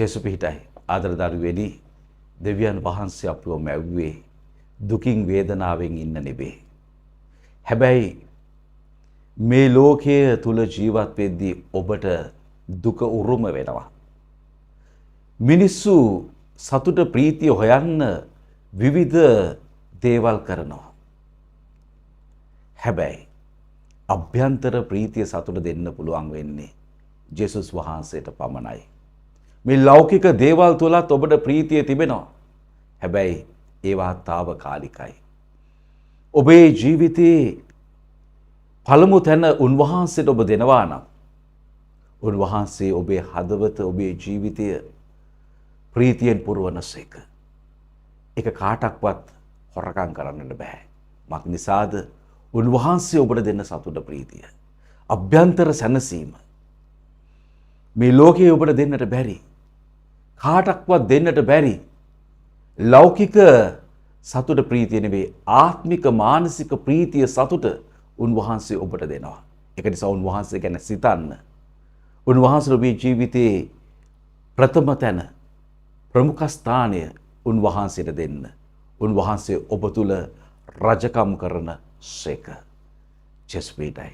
ජේසු පිහිටයි ආදර දරුවෙනි දෙවියන් වහන්සේ අපව මැව්වේ දුකින් වේදනාවෙන් ඉන්න නෙවේ. හැබැයි මේ ලෝකයේ තුල ජීවත් වෙද්දී ඔබට දුක උරුම වෙනවා. මිනිස්සු සතුට ප්‍රීතිය හොයන්න විවිධ දේවල් කරනවා. හැබැයි අභ්‍යන්තර ප්‍රීතිය සතුට දෙන්න පුළුවන් වෙන්නේ ජේසුස් වහන්සේට පමණයි. මේ ලෞකික දේවල් තුලත් ඔබට ප්‍රීතිය තිබෙනවා. හැබැයි ඒවා తాවකාලිකයි. ඔබේ ජීවිතේ පළමු තැන උන්වහන්සේට ඔබ දෙනවා නම් උන්වහන්සේ ඔබේ හදවත ඔබේ ජීවිතය ප්‍රීතියෙන් පුරවනසේක. ඒක කාටක්වත් හොරකම් කරන්නට බෑ. මක් නිසාද උන්වහන්සේ ඔබට දෙන්න සතුට ප්‍රීතිය. අභ්‍යන්තර සැනසීම. මේ ලෝකයේ ඔබට දෙන්නට බැරි. කාටක්වත් දෙන්නට බැරි. ලෞකික සතුට ප්‍රීතිය නෙවෙයි ආත්මික මානසික ප්‍රීතිය සතුට උන්වහන්සේ ඔබට දෙනවා. ඒක නිසා උන්වහන්සේ ගැන සිතන්න. උන්වහන්සේ ඔබේ ජීවිතයේ ප්‍රථම තැන ප්‍රමුඛ ස්ථානය උන්වහන්සේට දෙන්න. උන්වහන්සේ ඔබ තුල රජකම් කරන සේක. ජෙස්පීටයි.